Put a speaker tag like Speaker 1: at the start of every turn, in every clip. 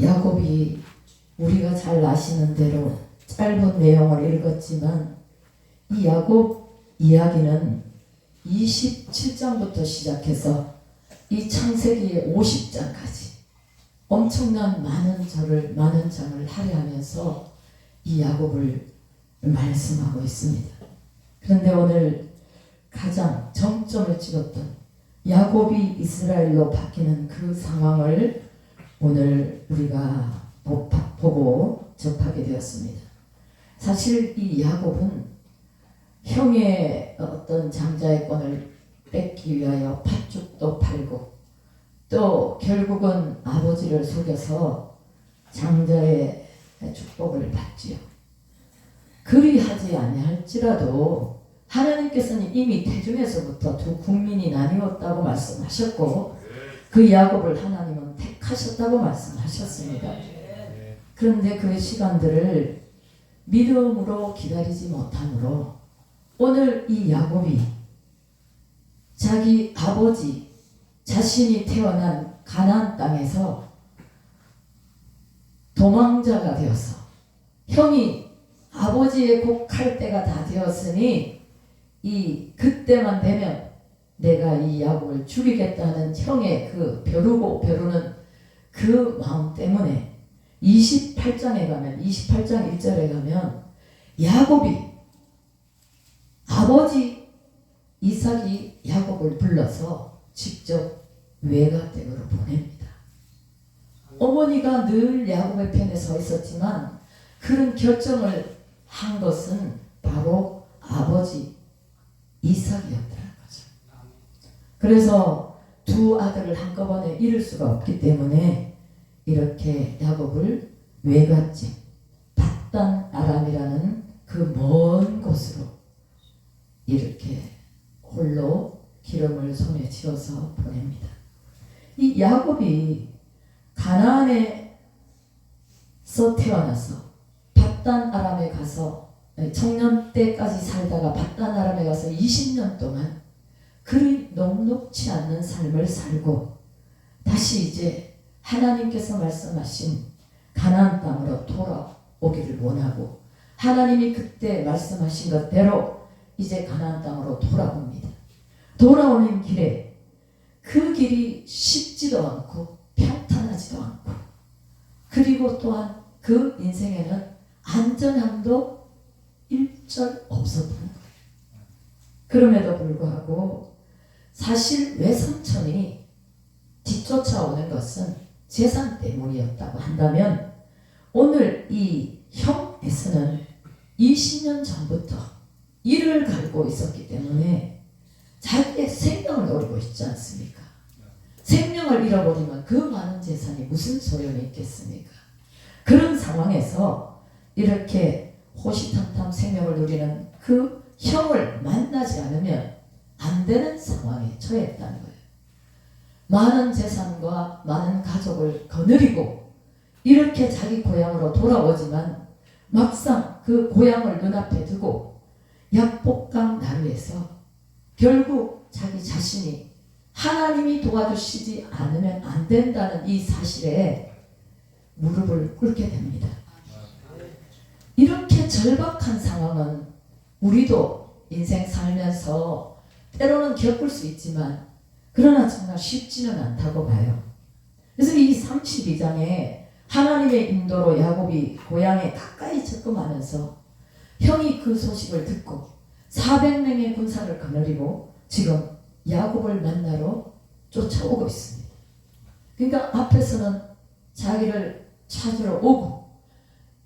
Speaker 1: 야곱이 우리가 잘 아시는 대로 짧은 내용을 읽었지만 이 야곱 이야기는 27장부터 시작해서 이 창세기의 50장까지 엄청난 많은 장을 할애하면서 이 야곱을 말씀하고 있습니다. 그런데 오늘 가장 정점을 찍었던 야곱이 이스라엘로 바뀌는 그 상황을 오늘 우리가 보고 접하게 되었습니다. 사실 이 야곱은 형의 어떤 장자의권을 뺏기 위하여 팥죽도 팔고 또 결국은 아버지를 속여서 장자의 축복을 받지요. 그리하지 아니할지라도 하나님께서는 이미 태중에서부터 두 국민이 나뉘었다고 말씀하셨고 그 야곱을 하나님은 택하셨다고 말씀하셨습니다. 그런데 그 시간들을 믿음으로 기다리지 못하므로 오늘 이 야곱이 자기 아버지 자신이 태어난 가나안 땅에서 도망자가 되어서 형이 아버지의 곡할 때가 다 되었으니 그때만 되면 내가 이 야곱을 죽이겠다는 형의 그 벼르는 그 마음 때문에 28장 1절에 가면 야곱이 아버지 이삭이 야곱을 불러서 직접 외가댁으로 보냅니다. 어머니가 늘 야곱의 편에 서 있었지만 그런 결정을 한 것은 바로 아버지 이삭이었다는 거죠. 그래서 두 아들을 한꺼번에 잃을 수가 없기 때문에 이렇게 야곱을 외갓집 밧단 아람이라는 그 먼 곳으로 이렇게 홀로 기름을 손에 쥐어서 보냅니다. 이 야곱이 가나안에서 태어나서 밧단 아람에 가서 청년 때까지 살다가 밧단 아람에 가서 20년 동안 그리 녹록치 않는 삶을 살고 다시 이제 하나님께서 말씀하신 가나안 땅으로 돌아오기를 원하고 하나님이 그때 말씀하신 것대로 이제 가나안 땅으로 돌아옵니다. 돌아오는 길에 그 길이 쉽지도 않고 평탄하지도 않고 그리고 또한 그 인생에는 안전함도 일절 없었던 거예요. 그럼에도 불구하고 사실 외삼촌이 뒤쫓아오는 것은 재산 때문이었다고 한다면 오늘 이 형에서는 20년 전부터 이를 갈고 있었기 때문에 자기의 생명을 노리고 있지 않습니까? 생명을 잃어버리면 그 많은 재산이 무슨 소용이 있겠습니까? 그런 상황에서 이렇게 호시탐탐 생명을 누리는 그 형을 만나지 않으면 안 되는 상황에 처했다는 거예요. 많은 재산과 많은 가족을 거느리고 이렇게 자기 고향으로 돌아오지만 막상 그 고향을 눈앞에 두고 약복강 나루에서 결국 자기 자신이 하나님이 도와주시지 않으면 안 된다는 이 사실에 무릎을 꿇게 됩니다. 이렇게 절박한 상황은 우리도 인생 살면서 때로는 겪을 수 있지만 그러나 정말 쉽지는 않다고 봐요. 그래서 이 32장에 하나님의 인도로 야곱이 고향에 가까이 접근하면서 형이 그 소식을 듣고 400명의 군사를 거느리고 지금 야곱을 만나러 쫓아오고 있습니다. 그러니까 앞에서는 자기를 찾으러 오고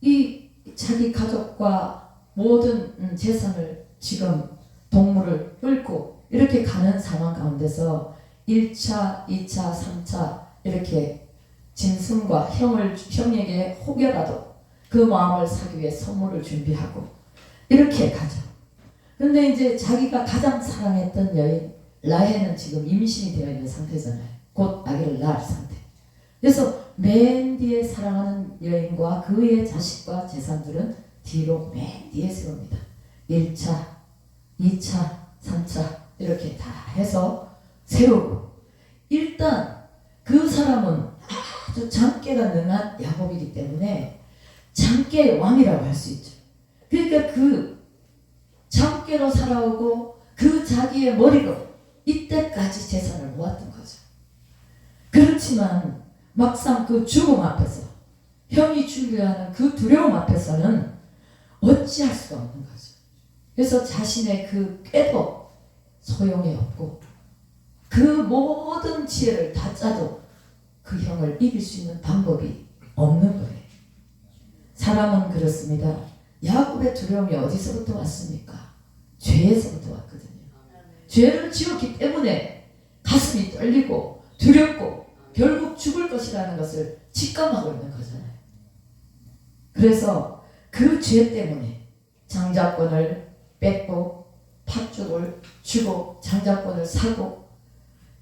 Speaker 1: 이 자기 가족과 모든 재산을 지금 동물을 끌고 이렇게 가는 상황 가운데서 1차, 2차, 3차 이렇게 짐승과 형에게 혹여라도 그 마음을 사기 위해 선물을 준비하고 이렇게 가죠. 근데 이제 자기가 가장 사랑했던 여인 라헬은 지금 임신이 되어 있는 상태잖아요. 곧 아기를 낳을 상태. 그래서 맨 뒤에 사랑하는 여인과 그의 자식과 재산들은 뒤로 맨 뒤에 세웁니다. 1차, 2차, 3차 이렇게 다 해서 세우고 일단 그 사람은 아주 장깨가 능한 야곱이기 때문에 장깨의 왕이라고 할 수 있죠. 그러니까 그 장깨로 살아오고 그 자기의 머리로 이때까지 재산을 모았던 거죠. 그렇지만 막상 그 죽음 앞에서, 형이 죽으려 하는 그 두려움 앞에서는 어찌할 수가 없는 거죠. 그래서 자신의 그 꾀도 소용이 없고 그 모든 지혜를 다 짜도 그 형을 이길 수 있는 방법이 없는 거예요. 사람은 그렇습니다. 야곱의 두려움이 어디서부터 왔습니까? 죄에서부터 왔거든요. 죄를 지었기 때문에 가슴이 떨리고 두렵고 결국 죽을 것이라는 것을 직감하고 있는 거잖아요. 그래서 그 죄 때문에 장자권을 뺏고 팥죽을 주고 장자권을 사고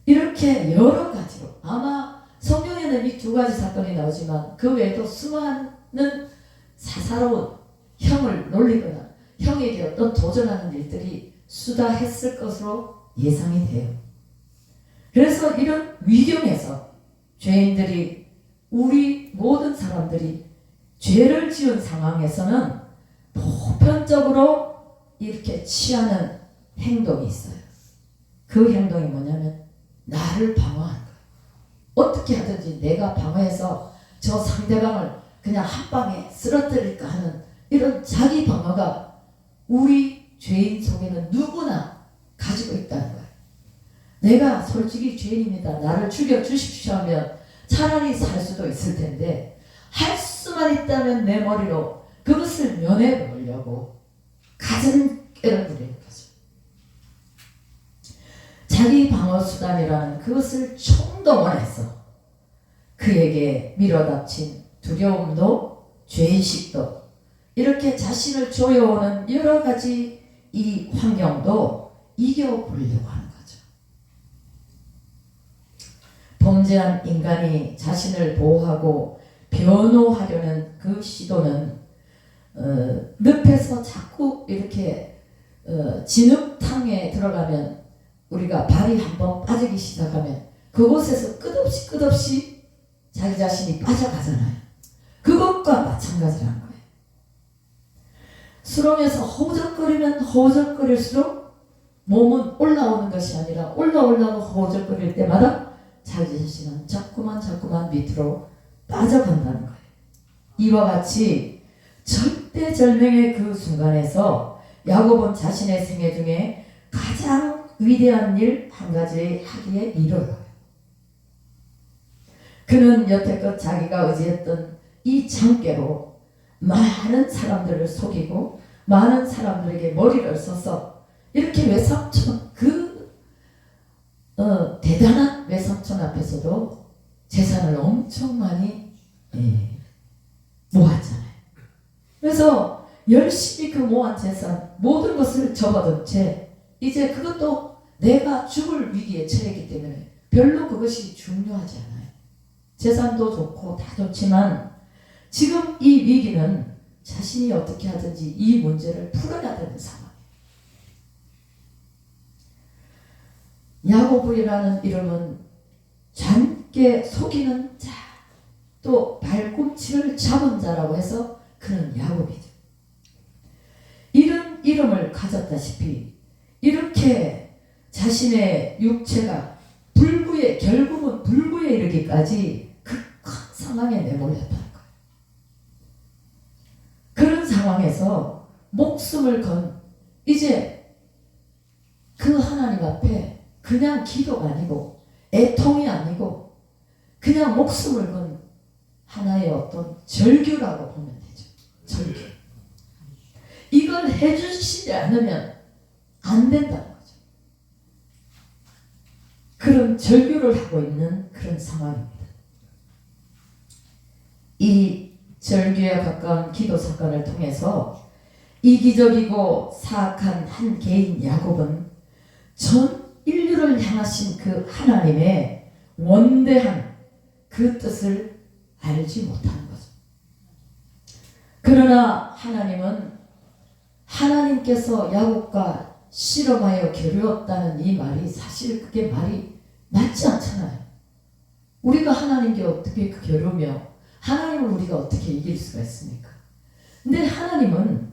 Speaker 1: 이렇게 여러 가지로, 아마 성경에는 이 두 가지 사건이 나오지만 그 외에도 수많은 사사로운 형을 놀리거나 형에게 어떤 도전하는 일들이 수다했을 것으로 예상이 돼요. 그래서 이런 위경에서 죄인들이, 우리 모든 사람들이 죄를 지은 상황에서는 보편적으로 이렇게 취하는 행동이 있어요. 그 행동이 뭐냐면 나를 방어하는 거예요. 어떻게 하든지 내가 방어해서 저 상대방을 그냥 한 방에 쓰러뜨릴까 하는 이런 자기 방어가 우리 죄인 속에는 누구나 가지고 있다는 거예요. 내가 솔직히 죄인입니다, 나를 죽여주십시오 하면 차라리 살 수도 있을 텐데 할 수만 있다면 내 머리로 그것을 면해보려고 갖은 꾀를 부리는 거죠. 자기 방어수단이라는 그것을 총동원해서 그에게 밀어닥친 두려움도 죄의식도 이렇게 자신을 조여오는 여러 가지 이 환경도 이겨보려고 하는 거죠. 범죄한 인간이 자신을 보호하고 변호하려는 그 시도는 늪에서 자꾸 이렇게 진흙탕에 들어가면 우리가 발이 한번 빠지기 시작하면 그곳에서 끝없이 자기 자신이 빠져가잖아요. 그것과 마찬가지라는 거예요. 수렁에서 허우적거리면 허우적거릴수록 몸은 올라오는 것이 아니라 올라오려고 허우적거릴 때마다 자기 자신은 자꾸만 밑으로 빠져간다는 거예요. 이와 같이 절대절명의 그 순간에서 야곱은 자신의 생애 중에 가장 위대한 일 한 가지를 하기에 이르러요. 그는 여태껏 자기가 의지했던 이 장깨로 많은 사람들을 속이고 많은 사람들에게 머리를 써서 이렇게 외삼촌, 대단한 외삼촌 앞에서도 재산을 엄청 많이 모았잖아요. 그래서 열심히 그 모은 재산 모든 것을 접어둔 채 이제 그것도 내가 죽을 위기에 처했기 때문에 별로 그것이 중요하지 않아요. 재산도 좋고 다 좋지만 지금 이 위기는 자신이 어떻게 하든지 이 문제를 풀어야 되는 상황이에요. 야곱이라는 이름은 잔게 속이는 자, 또 발꿈치를 잡은 자라고 해서 그는 야곱이죠. 이런 이름을 가졌다시피 이렇게 자신의 육체가 결국은 불구에 이르기까지 그 큰 상황에 내몰렸다는 거예요. 그런 상황에서 목숨을 건 이제 그 하나님 앞에 그냥 기도가 아니고 애통이 아니고 그냥 목숨을 건 하나의 어떤 절규라고 보면 되죠. 절규. 이걸 해주시지 않으면 안 된다는 거죠. 그런 절규를 하고 있는 그런 상황입니다. 이 절규에 가까운 기도 사건을 통해서 이기적이고 사악한 한 개인 야곱은 전 인류를 향하신 그 하나님의 원대한 그 뜻을 알지 못하는 거죠. 그러나 하나님께서 야곱과 실험하여 겨루었다는 이 말이 사실 그게 말이 맞지 않잖아요. 우리가 하나님께 어떻게 겨루며 하나님을 우리가 어떻게 이길 수가 있습니까? 근데 하나님은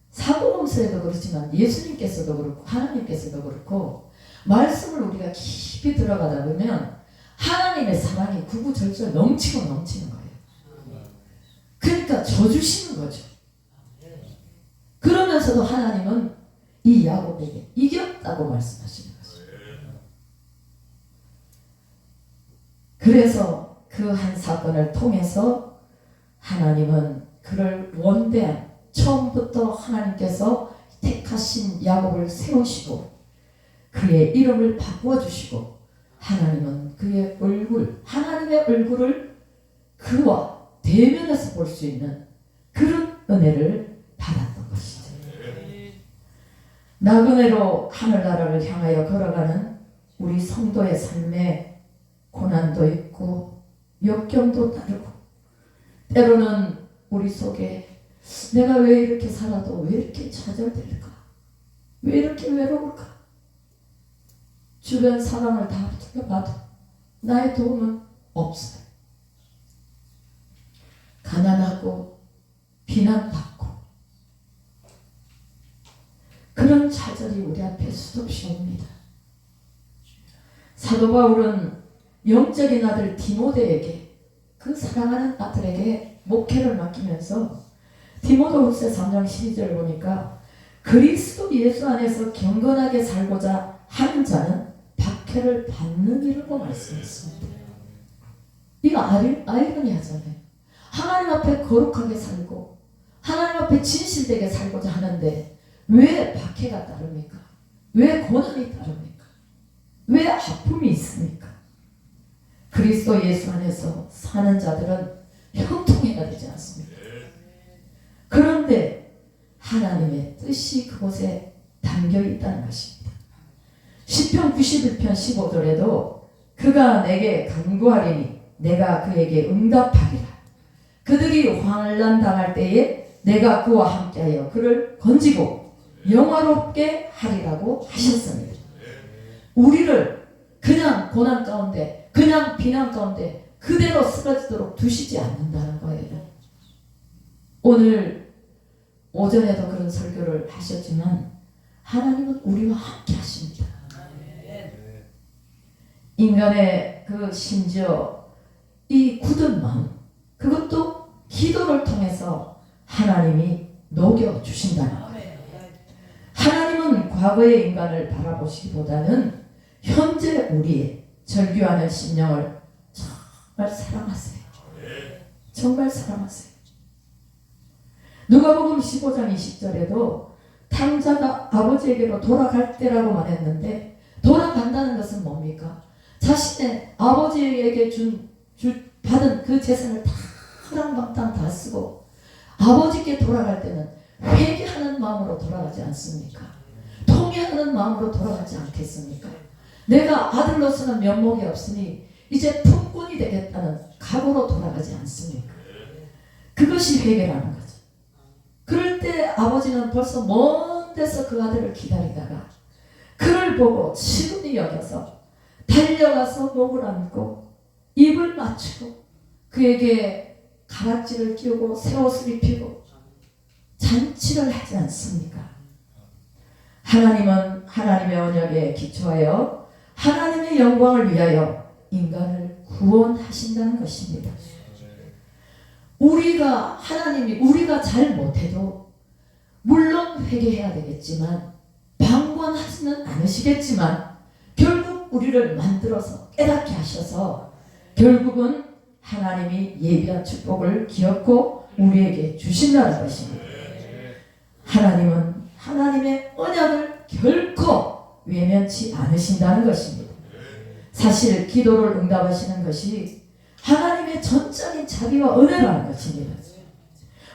Speaker 1: 사복음서에도 그렇지만 예수님께서도 그렇고 하나님께서도 그렇고 말씀을 우리가 깊이 들어가다 보면 하나님의 사랑이 구구절절 넘치고 넘치는 거예요. 그러니까 져주시는 거죠. 그러면서도 하나님은 이 야곱에게 이겼다고 말씀하시는 거죠. 그래서 그 한 사건을 통해서 하나님은 그를 원대한 처음부터 하나님께서 택하신 야곱을 세우시고 그의 이름을 바꿔주시고 하나님은 그의 얼굴, 하나님의 얼굴을 그와 대면에서 볼 수 있는 그런 은혜를 받았던 것이죠. 나그네로 하늘나라를 향하여 걸어가는 우리 성도의 삶에 고난도 있고 역경도 따르고 때로는 우리 속에 내가 왜 이렇게 살아도 왜 이렇게 좌절될까? 왜 이렇게 외로울까? 주변 사람을 다 붙여봐도 나의 도움은 없어요. 가난하고 비난받고 그런 좌절이 우리 앞에 수없이 옵니다. 사도 바울은 영적인 아들 디모데에게 그 사랑하는 아들에게 목회를 맡기면서 디모데후서 3장 12절 보니까 그리스도 예수 안에서 경건하게 살고자 하는 자는 박해를 받는 이라고 말씀했습니다. 이거 아이러니하잖아요. 하나님 앞에 거룩하게 살고 하나님 앞에 진실되게 살고자 하는데 왜 박해가 따릅니까? 왜 고난이 따릅니까? 왜 아픔이 있습니까? 그리스도 예수 안에서 사는 자들은 형통해가 되지 않습니까? 그런데 하나님의 뜻이 그곳에 담겨 있다는 것입니다. 시편 91편 15절에도 그가 내게 간구하리니 내가 그에게 응답하리라. 그들이 환난 당할 때에 내가 그와 함께하여 그를 건지고 영화롭게 하리라고 하셨습니다. 우리를 그냥 고난 가운데 그냥 비난 가운데 그대로 쓰러지도록 두시지 않는다는 거예요. 오늘 오전에도 그런 설교를 하셨지만 하나님은 우리와 함께 하십니다. 인간의 그 심지어 이 굳은 마음 그것도 기도를 통해서 하나님이 녹여주신다는 거예요. 하나님은 과거의 인간을 바라보시기보다는 현재 우리의 절규하는 심령을 정말 사랑하세요. 정말 사랑하세요. 누가복음 15장 20절에도 탕자가 아버지에게로 돌아갈 때라고 말했는데 돌아간다는 것은 뭡니까? 자신의 아버지에게 받은 그 재산을 다 허랑방탕 다 쓰고 아버지께 돌아갈 때는 회개하는 마음으로 돌아가지 않습니까? 통회하는 마음으로 돌아가지 않겠습니까? 내가 아들로서는 면목이 없으니 이제 품꾼이 되겠다는 각오로 돌아가지 않습니까? 그것이 회개라는 거죠. 그럴 때 아버지는 벌써 먼 데서 그 아들을 기다리다가 그를 보고 시분이 여겨서 달려가서 목을 안고 입을 맞추고 그에게 가락지를 끼우고 새 옷을 입히고 잔치를 하지 않습니까? 하나님은 하나님의 언약에 기초하여 하나님의 영광을 위하여 인간을 구원하신다는 것입니다. 우리가 잘 못해도 물론 회개해야 되겠지만 방관하지는 않으시겠지만 결국 우리를 만들어서 깨닫게 하셔서 결국은 하나님이 예비한 축복을 기업고 우리에게 주신다는 것입니다. 하나님은 하나님의 언약을 결코 외면치 않으신다는 것입니다. 사실 기도를 응답하시는 것이 하나님의 전적인 자비와 은혜라는 것입니다.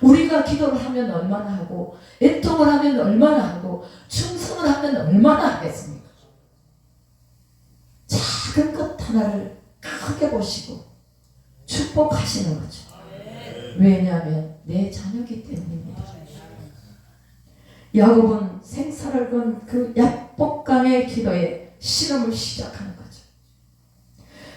Speaker 1: 우리가 기도를 하면 얼마나 하고 애통을 하면 얼마나 하고 충성을 하면 얼마나 하겠습니까? 작은 것 하나를 크게 보시고 축복하시는 거죠. 왜냐하면 내 자녀이기 때문입니다. 야곱은 생사를 건 그 야복강의 기도에 실험을 시작하는 거죠.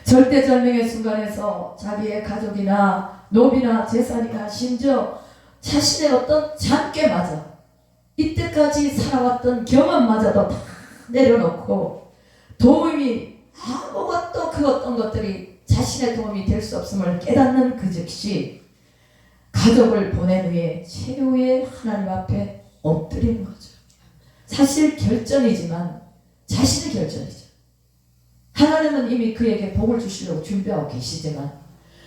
Speaker 1: 절대절명의 순간에서 자기의 가족이나 노비나 재산이나 심지어 자신의 어떤 잠깨마저 이때까지 살아왔던 경험마저도 다 내려놓고 도움이 아무것도 그 어떤 것들이 자신의 도움이 될 수 없음을 깨닫는 그 즉시 가족을 보낸 후에 최후의 하나님 앞에 엎드리는 거죠. 사실 결정이지만 자신의 결정이죠. 하나님은 이미 그에게 복을 주시려고 준비하고 계시지만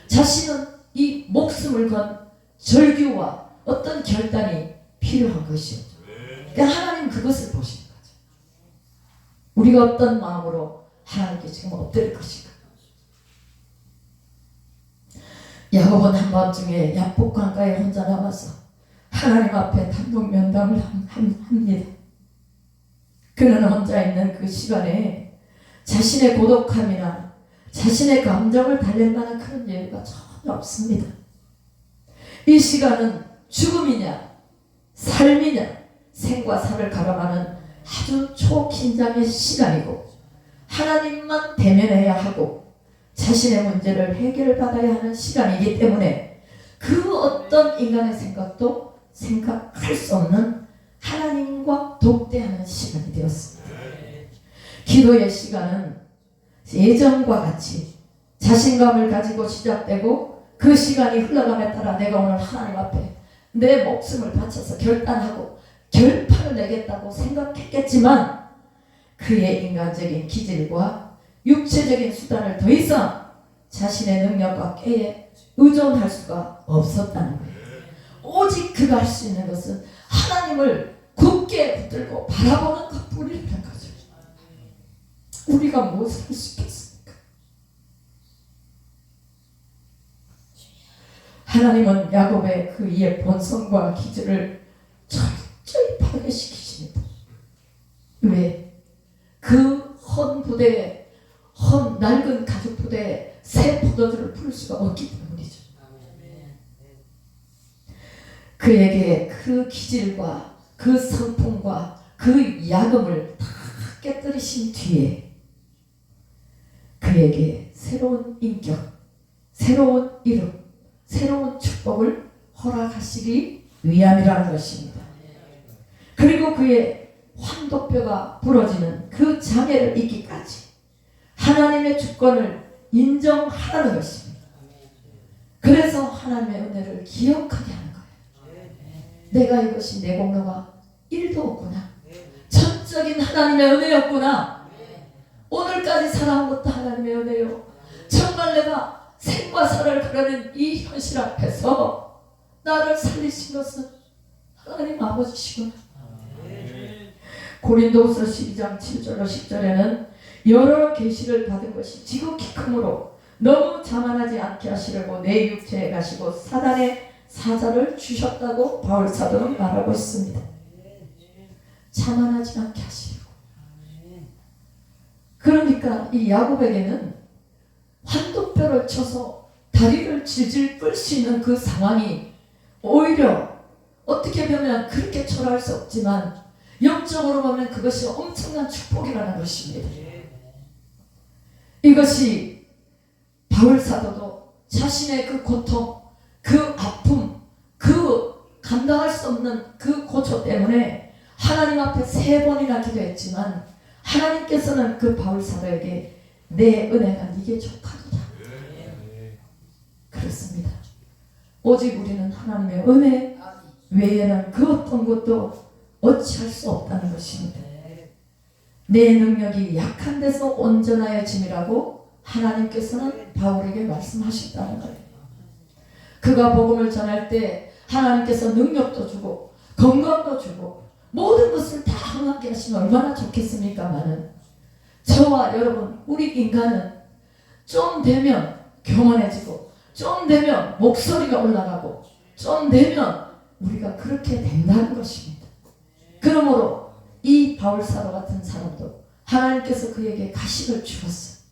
Speaker 1: 자신은 이 목숨을 건 절규와 어떤 결단이 필요한 것이죠. 그러니까 하나님 그것을 보시는 거죠. 우리가 어떤 마음으로 하나님께 지금 엎드릴 것인가. 야곱은 한밤중에 야복강가에 혼자 남아서 하나님 앞에 단독 면담을 합니다. 그는 혼자 있는 그 시간에 자신의 고독함이나 자신의 감정을 달랠 만한 그런 여유가 전혀 없습니다. 이 시간은 죽음이냐 삶이냐 생과 사를 가름하는 아주 초긴장의 시간이고 하나님만 대면해야 하고 자신의 문제를 해결받아야 하는 시간이기 때문에 그 어떤 인간의 생각도 생각할 수 없는 하나님과 독대하는 시간이 되었습니다. 기도의 시간은 예전과 같이 자신감을 가지고 시작되고 그 시간이 흘러감에 따라 내가 오늘 하나님 앞에 내 목숨을 바쳐서 결단하고 결판을 내겠다고 생각했겠지만 그의 인간적인 기질과 육체적인 수단을 더 이상 자신의 능력과 깨에 의존할 수가 없었다는 거예요. 오직 그가 할 수 있는 것은 하나님을 굳게 붙들고 바라보는 것뿐이라는 거죠. 우리가 무엇을 할 수 있겠습니까? 하나님은 야곱의 그 이의 본성과 기질을 철저히 파괴시키십니다. 왜? 그 헌 부대에 헌 낡은 가죽 부대에 새 포도주를 풀 수가 없기 때문이죠. 그에게 그 기질과 그 성품과 그 야금을 다 깨뜨리신 뒤에 그에게 새로운 인격, 새로운 이름, 새로운 축복을 허락하시기 위함이라는 것입니다. 그리고 그의 환도뼈가 부러지는 그 장애를 잊기까지 하나님의 주권을 인정하라는 것입니다. 그래서 하나님의 은혜를 기억하게 하는 거예요. 내가 이것이 내 공로가 1도 없구나. 전적인 하나님의 은혜였구나. 오늘까지 살아온 것도 하나님의 은혜요. 정말 내가 생과 사를 가르는 이 현실 앞에서 나를 살리신 것은 하나님 아버지시구나. 고린도후서 12장 7절로 10절에는 여러 계시를 받은 것이 지극히 크므로 너무 자만하지 않게 하시려고 내 육체에 가시고 사단의 사자를 주셨다고 바울 사도는 말하고 있습니다. 자만하지 않게 하시려고. 그러니까 이 야곱에게는 환도뼈를 쳐서 다리를 질질 끌 수 있는 그 상황이 오히려 어떻게 보면 그렇게 초라할 수 없지만 영적으로 보면 그것이 엄청난 축복이라는 것입니다. 이것이 바울 사도도 자신의 그 고통, 그 아픔, 그 감당할 수 없는 그 고초 때문에 하나님 앞에 3번이나 기도했지만 하나님께서는 그 바울 사도에게 내 은혜가 네게 족하도다. 그렇습니다. 오직 우리는 하나님의 은혜 외에는 그 어떤 것도 어찌할 수 없다는 것입니다. 내 능력이 약한 데서 온전하여짐이라고 하나님께서는 바울에게 말씀하셨다는 거예요. 그가 복음을 전할 때 하나님께서 능력도 주고 건강도 주고 모든 것을 다 흥하게 하시면 얼마나 좋겠습니까마는 저와 여러분 우리 인간은 좀 되면 교만해지고 좀 되면 목소리가 올라가고 좀 되면 우리가 그렇게 된다는 것입니다. 그러므로 이 바울사도 같은 사람도 하나님께서 그에게 가식을 주었어요.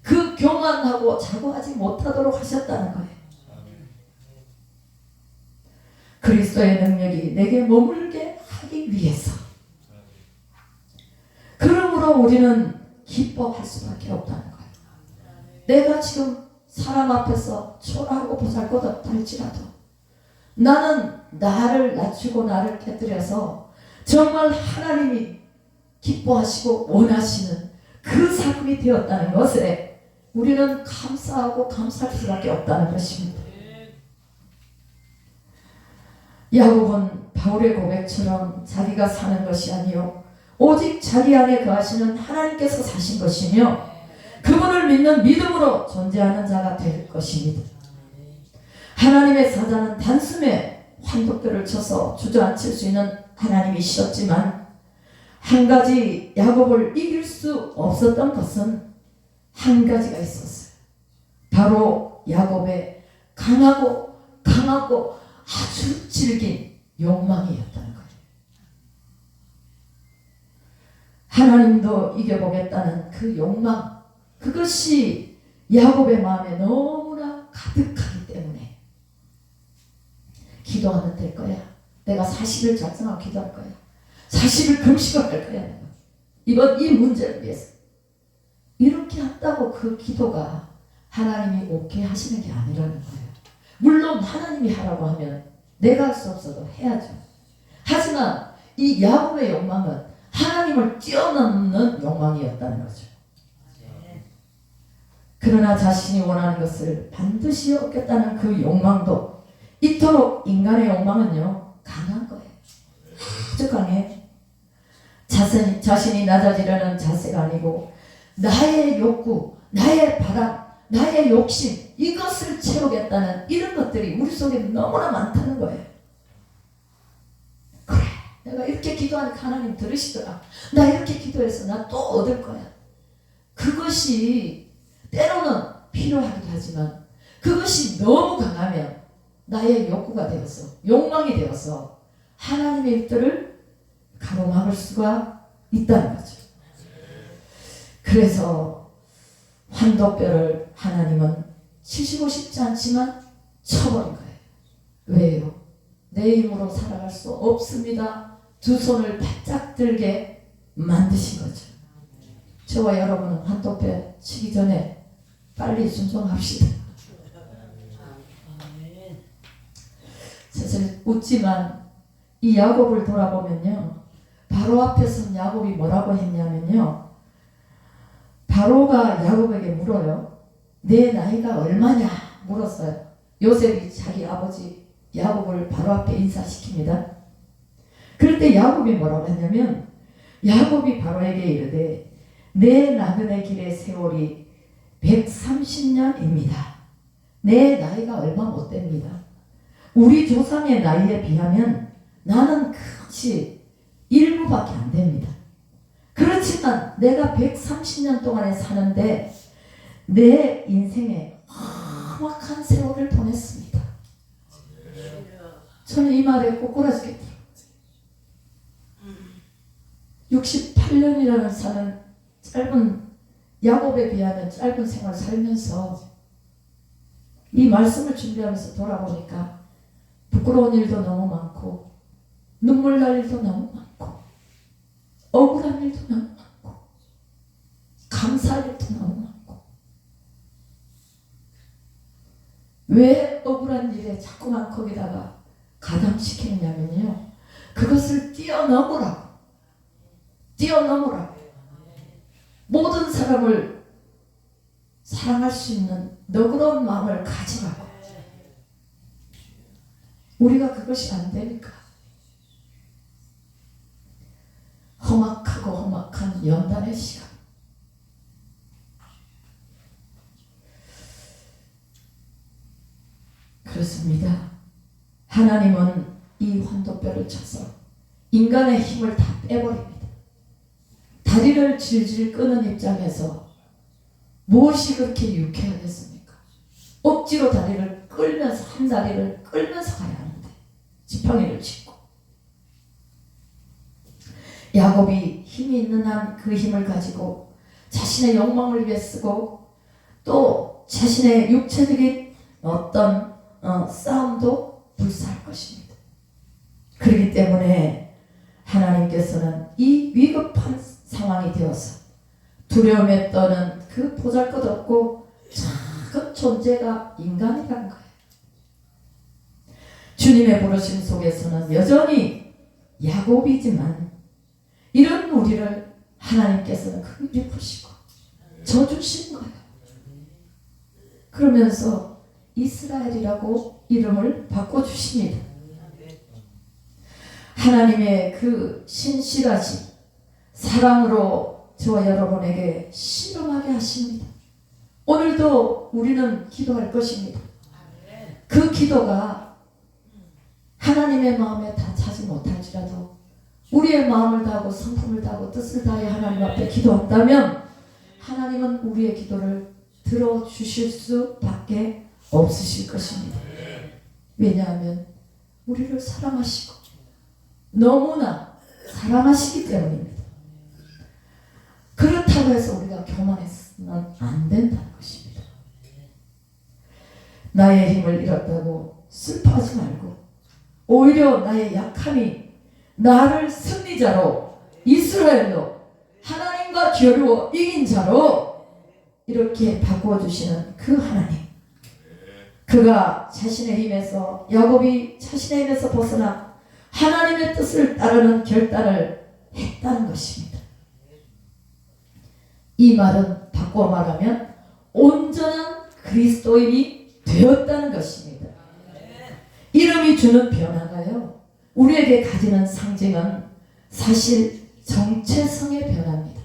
Speaker 1: 그 교만하고 자고하지 못하도록 하셨다는 거예요. 그리스도의 능력이 내게 머물게 하기 위해서. 그러므로 우리는 기뻐할 수밖에 없다는 거예요. 내가 지금 사람 앞에서 초라하고 보잘것없다 할지라도 나는 나를 낮추고 나를 깨뜨려서 정말 하나님이 기뻐하시고 원하시는 그 사람이 되었다는 것에 우리는 감사하고 감사할 수밖에 없다는 것입니다. 야곱은 바울의 고백처럼 자기가 사는 것이 아니요 오직 자기 안에 거하시는 하나님께서 사신 것이며 그분을 믿는 믿음으로 존재하는 자가 될 것입니다. 하나님의 사자는 단숨에 환도뼈를 쳐서 주저앉힐 수 있는 하나님이셨지만 한 가지 야곱을 이길 수 없었던 것은 한 가지가 있었어요. 바로 야곱의 강하고 아주 질긴 욕망이었다는 거예요. 하나님도 이겨보겠다는 그 욕망, 그것이 야곱의 마음에 너무나 가득하기 때문에 기도하면 될 거야. 내가 40일 작정하고 기도할 거야. 40일 금식을 할 거야. 이번 이 문제를 위해서. 이렇게 한다고 그 기도가 하나님이 오케이 하시는 게 아니라는 거예요. 물론 하나님이 하라고 하면 내가 할 수 없어도 해야죠. 하지만 이 야곱의 욕망은 하나님을 뛰어넘는 욕망이었다는 거죠. 그러나 자신이 원하는 것을 반드시 얻겠다는 그 욕망도 이토록 인간의 욕망은요 강한 거예요. 아주 강해. 자신이 낮아지려는 자세가 아니고 나의 욕구, 나의 바람, 나의 욕심 이것을 채우겠다는 이런 것들이 우리 속에 너무나 많다는 거예요. 그래 내가 이렇게 기도하니까 하나님 들으시더라. 나 이렇게 기도해서 나 또 얻을 거야. 그것이 때로는 필요하기도 하지만 그것이 너무 강하면 나의 욕구가 되어서 욕망이 되어서 하나님의 뜻을 가로막을 수가 있다는 거죠. 그래서 환도뼈를 하나님은 치시고 싶지 않지만 쳐버린 거예요. 왜요? 내 힘으로 살아갈 수 없습니다. 두 손을 바짝 들게 만드신 거죠. 저와 여러분은 환도뼈 치기 전에 빨리 순종합시다. 사실 웃지만 이 야곱을 돌아보면요. 바로 앞에 선 야곱이 뭐라고 했냐면요. 바로가 야곱에게 물어요. 내 나이가 얼마냐 물었어요. 요셉이 자기 아버지 야곱을 바로 앞에 인사시킵니다. 그럴 때 야곱이 뭐라고 했냐면 야곱이 바로에게 이르되 내 나그네 길의 세월이 130년입니다. 내 나이가 얼마 못 됩니다. 우리 조상의 나이에 비하면 나는 그것이 일부밖에 안 됩니다. 그렇지만 내가 130년 동안에 사는데 내 인생에 험악한 세월을 보냈습니다. 저는 이 말에 꼬꾸라지겠더라고요. 68년이라는 사는 짧은 야곱에 비하면 짧은 생활 살면서 이 말씀을 준비하면서 돌아보니까 부끄러운 일도 너무 많고 눈물 날 일도 너무 많고 억울한 일도 너무 많고 감사할 일도 너무 많고 왜 억울한 일에 자꾸만 거기다가 가담시키느냐면요. 그것을 뛰어넘으라고. 모든 사람을 사랑할 수 있는 너그러운 마음을 가지라고. 우리가 그것이 안 되니까 험악한 연단의 시간. 그렇습니다. 하나님은 이 환도뼈를 쳐서 인간의 힘을 다 빼버립니다. 다리를 질질 끄는 입장에서 무엇이 그렇게 유쾌하겠습니까? 억지로 다리를 끌면서 한 다리를 끌면서 가야 하는데 지팡이를 짚고 야곱이 힘이 있는 한 그 힘을 가지고 자신의 욕망을 위해 쓰고 또 자신의 육체적인 어떤 싸움도 불사할 것입니다. 그렇기 때문에 하나님께서는 이 위급한 상황이 되어서 두려움에 떠는 그 보잘것없고 존재가 인간이라는 거예요. 주님의 부르심 속에서는 여전히 야곱이지만 이런 우리를 하나님께서는 긍휼히 보시고 져주신 거예요. 그러면서 이스라엘이라고 이름을 바꿔주십니다. 하나님의 그 신실하신 사랑으로 저와 여러분에게 실험하게 하십니다. 오늘도 우리는 기도할 것입니다. 그 기도가 하나님의 마음에 다 차지 못할지라도 우리의 마음을 다하고 성품을 다하고 뜻을 다해 하나님 앞에 기도한다면 하나님은 우리의 기도를 들어주실 수밖에 없으실 것입니다. 왜냐하면 우리를 사랑하시고 너무나 사랑하시기 때문입니다. 그렇다고 해서 우리가 교만해서는 안 된다는 것입니다. 나의 힘을 잃었다고 슬퍼하지 말고 오히려 나의 약함이 나를 승리자로 이스라엘로 하나님과 겨루어 이긴 자로 이렇게 바꾸어주시는 그 하나님, 그가 자신의 힘에서 야곱이 자신의 힘에서 벗어나 하나님의 뜻을 따르는 결단을 했다는 것입니다. 이 말은 바꿔 말하면 온전한 그리스도인이 되었다는 것입니다. 이름이 주는 변화가요, 우리에게 가지는 상징은 사실 정체성의 변화입니다.